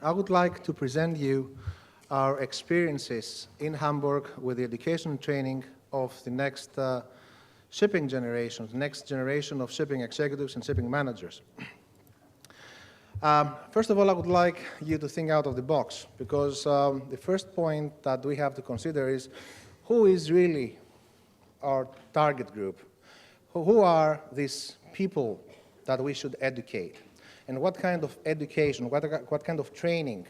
I would like to present you our experiences in Hamburg with the education and training of the next shipping generation, the next generation of shipping executives and shipping managers. First of all, I would like you to think out of the box, because the first point that we have to consider is who is really our target group? Who are these people that we should educate? And what kind of education, what kind of training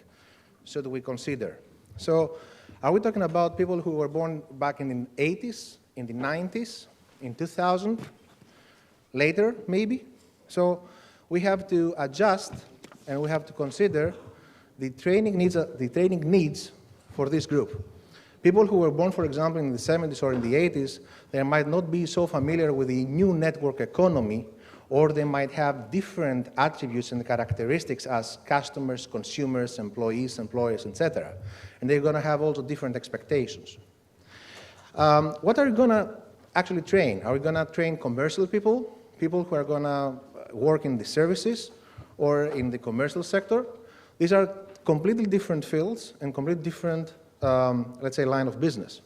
should we consider? So are we talking about people who were born back in the 80s, in the 90s, in 2000, later maybe? So we have to adjust and we have to consider the training needs for this group. People who were born, for example, in the 70s or in the 80s, they might not be so familiar with the new network economy, or they might have different attributes and characteristics as customers, consumers, employees, employers, etc. And they're going to have also different expectations. What are we going to actually train? Are we going to train commercial people, people who are going to work in the services or in the commercial sector? These are completely different fields and completely different, let's say, line of business.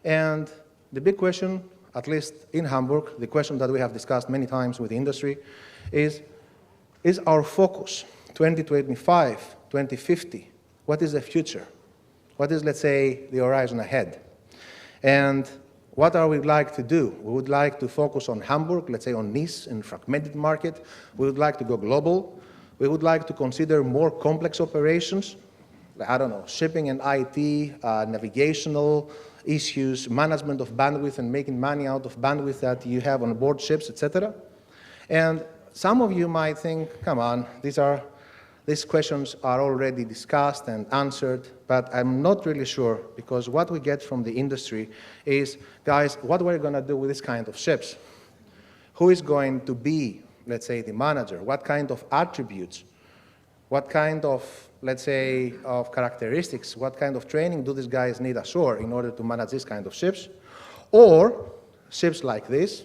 And the big question, at least in Hamburg, the question that we have discussed many times with the industry is our focus 2025, 2050? What is the future? What is, let's say, the horizon ahead? And what are we like to do? We would like to focus on Hamburg, let's say on niche and fragmented market. We would like to go global. We would like to consider more complex operations, I don't know, shipping and IT, navigational issues, management of bandwidth and making money out of bandwidth that you have on board ships, etc. And some of you might think, come on, these questions are already discussed and answered, but I'm not really sure, because what we get from the industry is, guys, what we're going to do with this kind of ships? Who is going to be, let's say, the manager? What kind of attributes? What kind of, let's say, of characteristics, what kind of training do these guys need ashore in order to manage this kind of ships? Or ships like this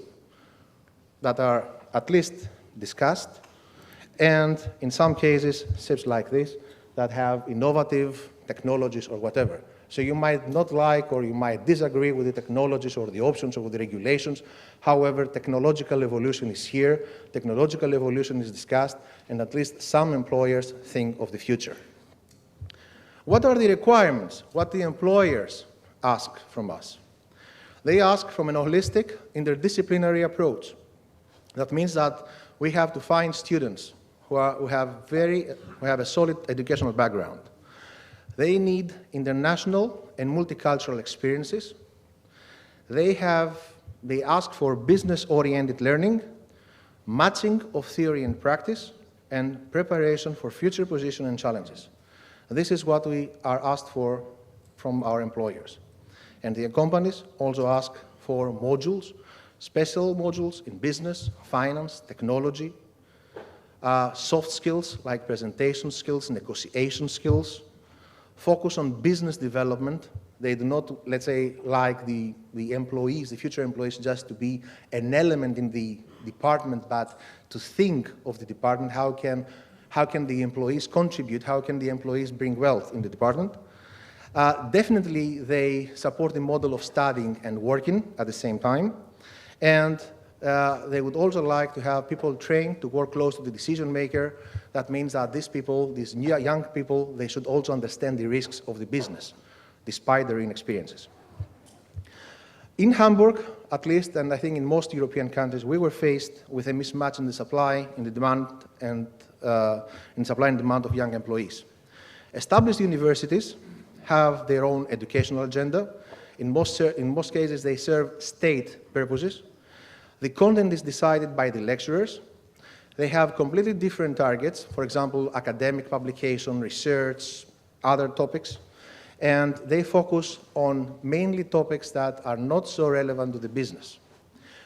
that are at least discussed, and in some cases, ships like this that have innovative technologies or whatever. So you might not like or you might disagree with the technologies or the options or the regulations. However, technological evolution is here, technological evolution is discussed, and at least some employers think of the future. What are the requirements? What the employers ask from us? They ask from an holistic, interdisciplinary approach. That means that we have to find students who have a solid educational background. They need international and multicultural experiences. They ask for business-oriented learning, matching of theory and practice, and preparation for future positions and challenges. This is what we are asked for from our employers. And the companies also ask for modules, special modules in business, finance, technology, soft skills like presentation skills, negotiation skills, focus on business development. They do not, let's say, like the employees, the future employees, just to be an element in the department, but to think of the department, how can the employees contribute, how can the employees bring wealth in the department. Definitely, they support the model of studying and working at the same time. And they would also like to have people trained to work close to the decision maker. That means that these people, these new young people, they should also understand the risks of the business, despite their inexperiences. In Hamburg, at least, and I think in most European countries, we were faced with a mismatch in the supply, in the demand, and in supply and demand of young employees. Established universities have their own educational agenda. In most cases, they serve state purposes. The content is decided by the lecturers. They have completely different targets, for example, academic publication, research, other topics, and they focus on mainly topics that are not so relevant to the business.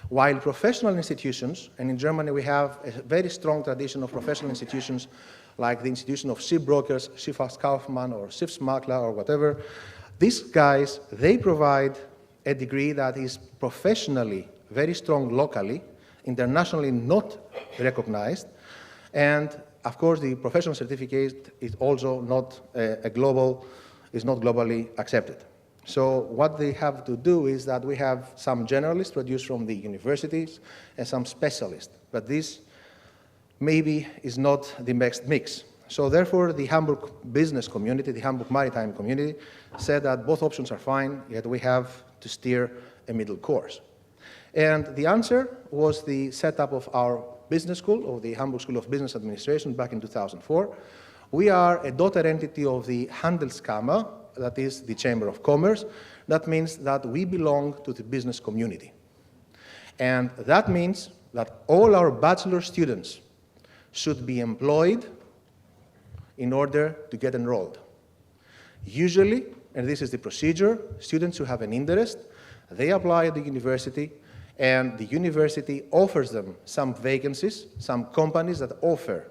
While professional institutions, and in Germany we have a very strong tradition of professional institutions like the institution of shipbrokers, Schifffahrtskaufmann or Schiffsmakler or whatever, these guys, they provide a degree that is professionally very strong locally, internationally not recognized, and of course, the professional certificate is also not is not globally accepted. So what they have to do is that we have some generalists produced from the universities and some specialists, but this maybe is not the best mix. So therefore, the Hamburg business community, the Hamburg maritime community, said that both options are fine, yet we have to steer a middle course. And the answer was the setup of our business school, of the Hamburg School of Business Administration back in 2004. We are a daughter entity of the Handelskammer, that is the Chamber of Commerce. That means that we belong to the business community. And that means that all our bachelor students should be employed in order to get enrolled. Usually, and this is the procedure, students who have an interest, they apply at the university, and the university offers them some vacancies, some companies that offer,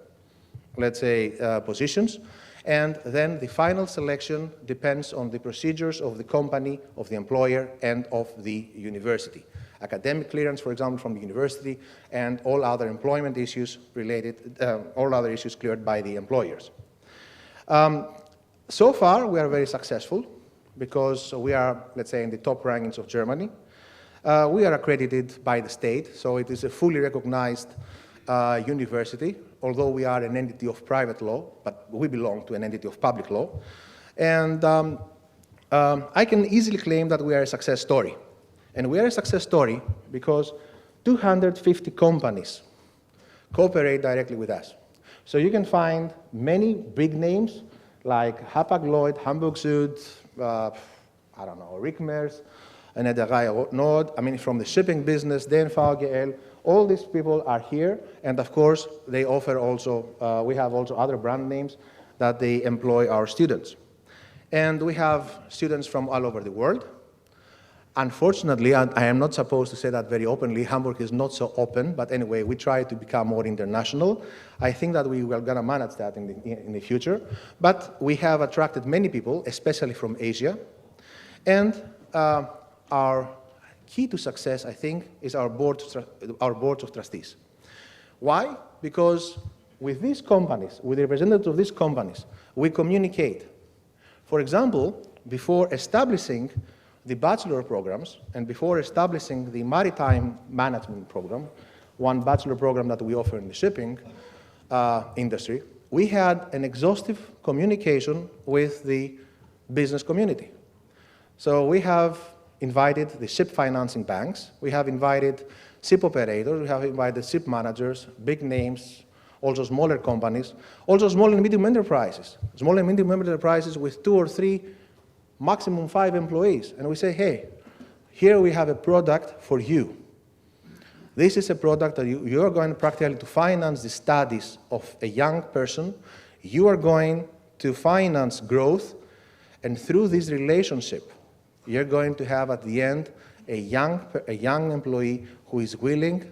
let's say, positions, and then the final selection depends on the procedures of the company, of the employer, and of the university. Academic clearance, for example, from the university, and all other employment issues related, all other issues cleared by the employers. So far, we are very successful because we are, let's say, in the top rankings of Germany. We are accredited by the state, so it is a fully recognized university, although we are an entity of private law, but we belong to an entity of public law. And I can easily claim that we are a success story. And we are a success story because 250 companies cooperate directly with us. So you can find many big names like Hapag-Lloyd, Hamburg Süd, I don't know, Rickmers, and Ederei Nord, I mean, from the shipping business, DNVGL, all these people are here, and of course, they offer also, we have also other brand names that they employ our students. And we have students from all over the world. Unfortunately, I am not supposed to say that very openly, Hamburg is not so open, but anyway, we try to become more international. I think that we are going to manage that in the future. But we have attracted many people, especially from Asia. And our key to success, I think, is our boards of trustees. Why? Because with these companies, with the representatives of these companies, we communicate. For example, before establishing the bachelor programs and before establishing the maritime management program, one bachelor program that we offer in the shipping industry, we had an exhaustive communication with the business community. So we have invited the ship financing banks, we have invited ship operators, we have invited ship managers, big names, also smaller companies, also small and medium enterprises. Small and medium enterprises with 2 or 3, maximum 5 employees. And we say, hey, here we have a product for you. This is a product that you are going practically to finance the studies of a young person. You are going to finance growth, and through this relationship, you're going to have at the end a young employee who is willing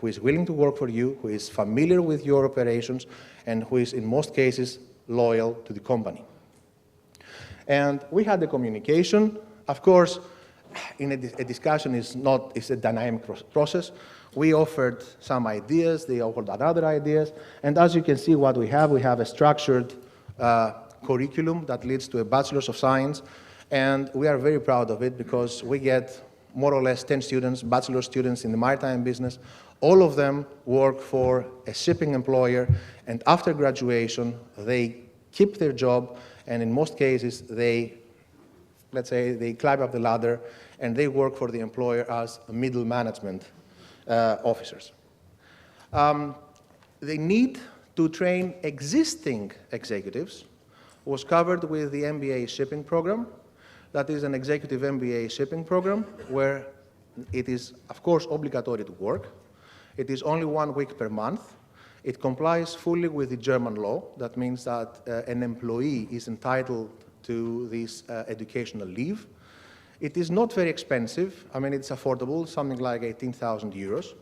who is willing to work for you, who is familiar with your operations, and who is in most cases loyal to the company. And we had the communication. Of course, a discussion is a dynamic process. We offered some ideas, they offered other ideas, and as you can see what we have a structured curriculum that leads to a Bachelor's of Science, and we are very proud of it because we get more or less 10 students, bachelor students in the maritime business. All of them work for a shipping employer, and after graduation, they keep their job, and in most cases, let's say, they climb up the ladder, and they work for the employer as middle management officers. The need to train existing executives was covered with the MBA shipping program. That is an executive MBA shipping program where it is, of course, obligatory to work. It is only 1 week per month. It complies fully with the German law. That means that an employee is entitled to this educational leave. It is not very expensive. I mean, it's affordable, something like 18,000 euros.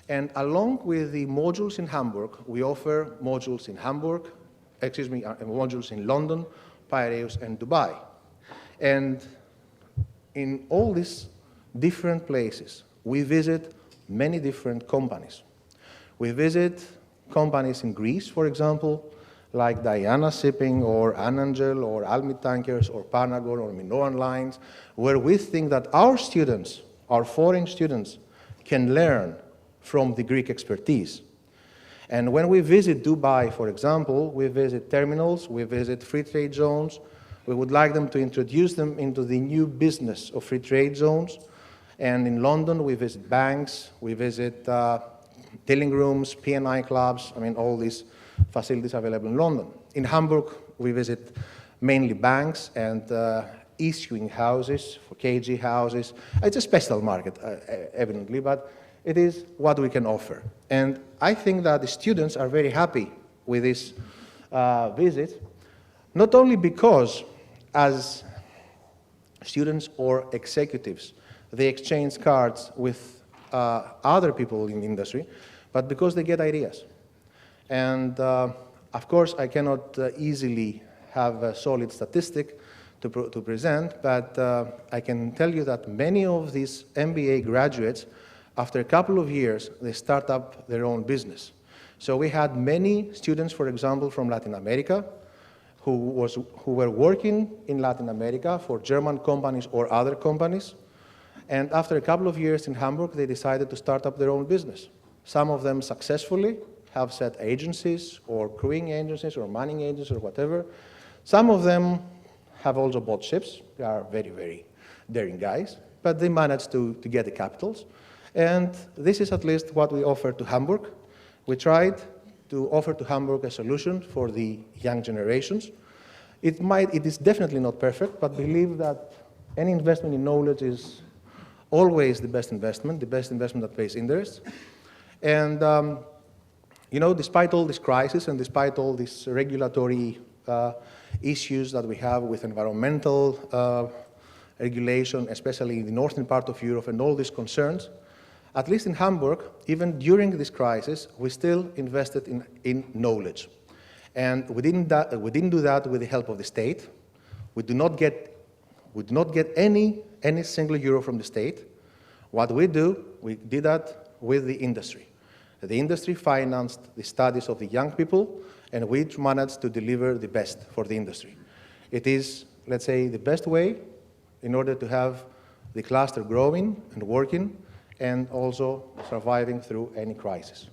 And along with the modules in Hamburg, we offer modules in modules in London, Piraeus, and Dubai. And in all these different places, we visit many different companies. We visit companies in Greece, for example, like Diana Shipping or Anangel or Almi Tankers or Panagon or Minoan Lines, where we think that our students, our foreign students, can learn from the Greek expertise. And when we visit Dubai, for example, we visit terminals, we visit free trade zones. We would like them to introduce them into the new business of free trade zones. And in London, we visit banks, we visit dealing rooms, P&I clubs, I mean, all these facilities available in London. In Hamburg, we visit mainly banks and issuing houses, for KG houses. It's a special market, evidently, but it is what we can offer. And I think that the students are very happy with this visit, not only because as students or executives, they exchange cards with other people in the industry, but because they get ideas. And of course, I cannot easily have a solid statistic to present, but I can tell you that many of these MBA graduates, after a couple of years, they start up their own business. So we had many students, for example, from Latin America, who were working in Latin America for German companies or other companies. And after a couple of years in Hamburg, they decided to start up their own business. Some of them successfully have set agencies or crewing agencies or manning agencies or whatever. Some of them have also bought ships. They are very, very daring guys, but they managed to get the capitals. And this is at least what we offer to Hamburg. We tried to offer to Hamburg a solution for the young generations. It is definitely not perfect, but believe that any investment in knowledge is always the best investment that pays interest. And you know, despite all this crisis and despite all these regulatory issues that we have with environmental regulation, especially in the northern part of Europe, and all these concerns, at least in Hamburg, even during this crisis, we still invested in knowledge. And we didn't do that with the help of the state. We do not get any single euro from the state. What we do, we did that with the industry. The industry financed the studies of the young people, and we managed to deliver the best for the industry. It is, let's say, the best way in order to have the cluster growing and working, and also surviving through any crisis.